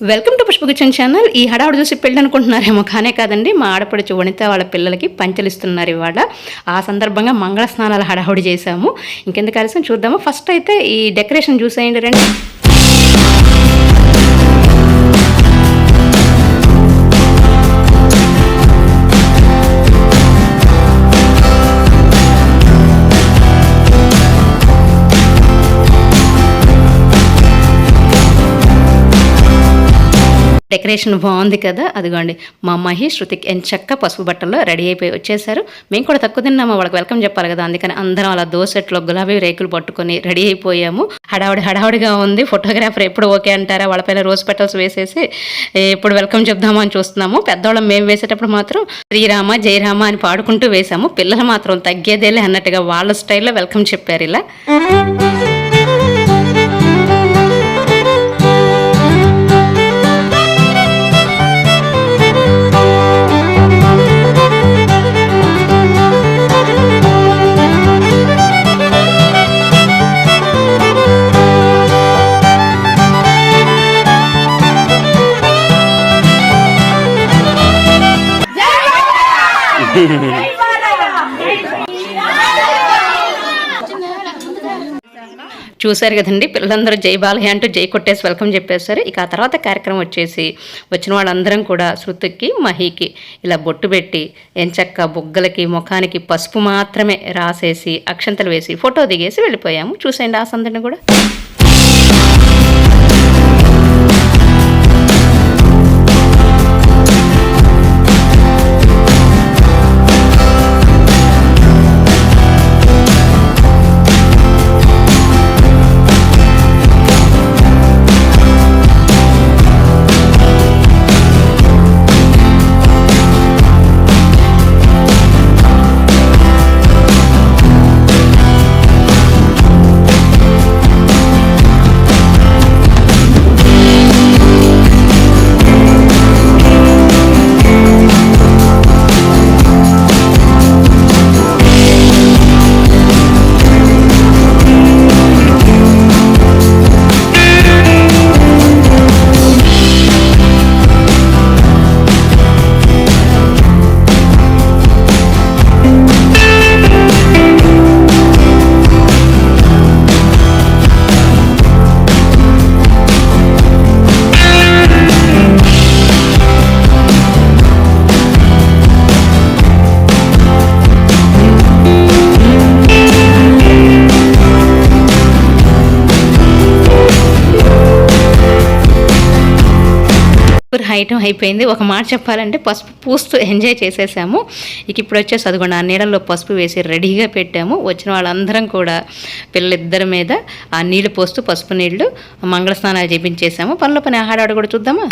Welcome to Pushpa kitchen channel. ఈ హడావుడు చూసి పెళ్ళి అనుకుంటున్నారేమో, కానే కాదండి. మా ఆడపడుచు వనిత వాళ్ళ పిల్లలకి పంచలిస్తున్నారు ఇవాళ. ఆ సందర్భంగా మంగళ స్నానాల హడావుడి చేశాము. ఇంకెందుకు ఆలస్యం చూద్దాము. ఫస్ట్ అయితే ఈ డెకరేషన్ చూసేయండి రండి. డెకరేషన్ బాగుంది కదా. అదిగోండి మా అమ్మాయి శృతికి ఎంచక్క పసుపు బట్టల్లో రెడీ అయిపోయి వచ్చేసారు. మేము కూడా తక్కువ తిన్నాము, వాళ్ళకి వెల్కమ్ చెప్పాలి కదా. అందుకని అందరం అలా దోసెట్లో గులాబీ రేకులు పట్టుకొని రెడీ అయిపోయాము. హడావుడిగా ఉంది. ఫోటోగ్రాఫర్ ఎప్పుడు ఓకే అంటారా, వాళ్ళ పైన రోజ్ పెటల్స్ వేసేసి ఎప్పుడు వెల్కమ్ చెప్దామా అని చూస్తున్నాము. పెద్దవాళ్ళం మేము వేసేటప్పుడు మాత్రం శ్రీరామ జయరామ అని పాడుకుంటూ వేసాము. పిల్లలు మాత్రం తగ్గేదేలే అన్నట్టుగా వాళ్ళ స్టైల్లో వెల్కమ్ చెప్పారు ఇలా. చూశారు కదండి, పిల్లలందరూ జై బాలయ్య అంటూ జై కొట్టేసి వెల్కమ్ చెప్పేశారు. ఇక ఆ తర్వాత కార్యక్రమం వచ్చేసి వచ్చిన వాళ్ళందరం కూడా శృతికి మహికి ఇలా బొట్టు పెట్టి ఎంచక్క బుగ్గలకి ముఖానికి పసుపు మాత్రమే రాసేసి అక్షంతలు వేసి ఫోటో దిగేసి వెళ్ళిపోయాము. చూసేయండి ఆ సందడిని కూడా. ఐటమ్ అయిపోయింది. ఒక మాట చెప్పాలంటే పసుపు పూస్తూ ఎంజాయ్ చేసేసాము. ఇక ఇప్పుడు వచ్చేసి అదిగోండి ఆ నీళ్ళల్లో పసుపు వేసి రెడీగా పెట్టాము. వచ్చిన వాళ్ళందరం కూడా పిల్లలిద్దరి మీద ఆ నీళ్లు పోస్తూ పసుపు నీళ్లు మంగళ స్నానాలు చేపించేసాము. పనుల పని ఆహాడాడు కూడా చూద్దామా.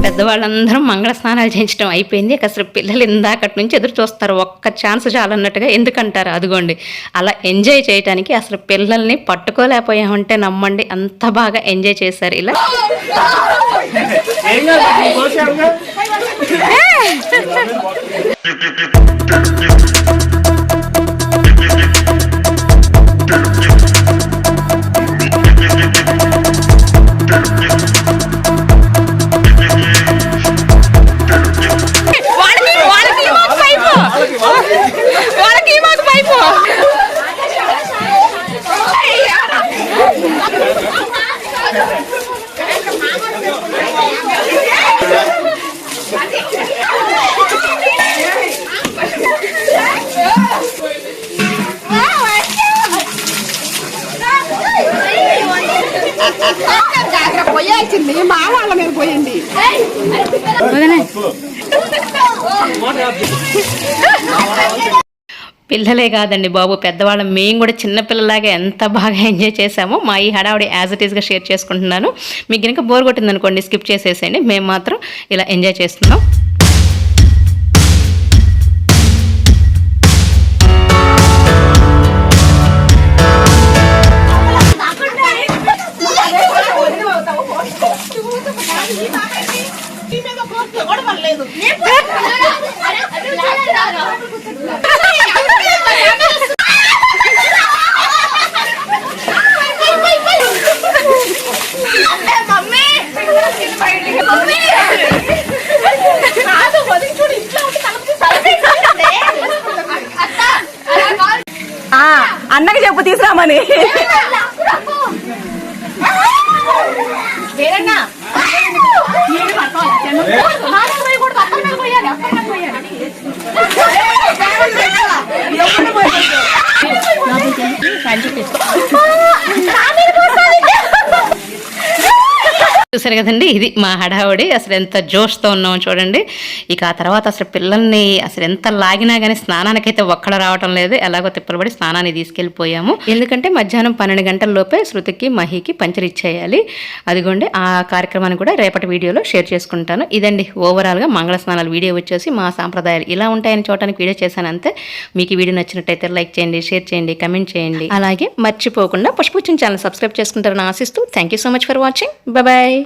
పెద్దవాళ్ళందరం మంగళ స్నానాలు చేయించడం అయిపోయింది. అసలు పిల్లలు ఇందాకటి నుంచి ఎదురు చూస్తారు, ఒక్క ఛాన్స్ చాలన్నట్టుగా. ఎందుకంటారు, అదిగోండి అలా ఎంజాయ్ చేయడానికి అసలు పిల్లల్ని పట్టుకోలేకపోయామంటే నమ్మండి, అంత బాగా ఎంజాయ్ చేశారు ఇలా. వచ్చింది మా వాళ్ళ మీద పోయింది. పిల్లలే కాదండి బాబు, పెద్దవాళ్ళం మేము కూడా చిన్నపిల్లలాగా ఎంత బాగా ఎంజాయ్ చేసామో మా ఈ హడావుడి యాజ్ ఇట్ ఈస్గా షేర్ చేసుకుంటున్నాను. మీకు కనుక బోర్ కొట్టింది అనుకోండి, స్కిప్ చేసేసేయండి. మేము మాత్రం ఇలా ఎంజాయ్ చేస్తున్నాం. అన్నకి చెప్పు తీసుకురామని. చూసారు కదండి, ఇది మా హడావుడి. అసలు ఎంత జోష్తో ఉన్నామో చూడండి. ఇక ఆ తర్వాత అసలు పిల్లల్ని అసలు ఎంత లాగినా కానీ స్నానానికైతే ఒక్కడ రావటం లేదు. ఎలాగో తిప్పలబడి స్నానానికి తీసుకెళ్ళిపోయాము. ఎందుకంటే మధ్యాహ్నం 12 గంటల లోపే శృతికి మహికి పంచర్ ఇచ్చేయాలి. అదిగోండి, ఆ కార్యక్రమాన్ని కూడా రేపటి వీడియోలో షేర్ చేసుకుంటాను. ఇదండి ఓవరాల్గా మంగళ స్నానాల వీడియో వచ్చేసి మా సాంప్రదాయాలు ఇలా ఉంటాయని చూడటానికి వీడియో చేశాను అంతే. మీకు ఈ వీడియో నచ్చినట్టయితే లైక్ చేయండి, షేర్ చేయండి, కమెంట్ చేయండి. అలాగే మర్చిపోకుండా పుష్పూచన ఛానల్ సబ్స్క్రైబ్ చేసుకుంటారని ఆశిస్తూ thank you so much for watching. Bye.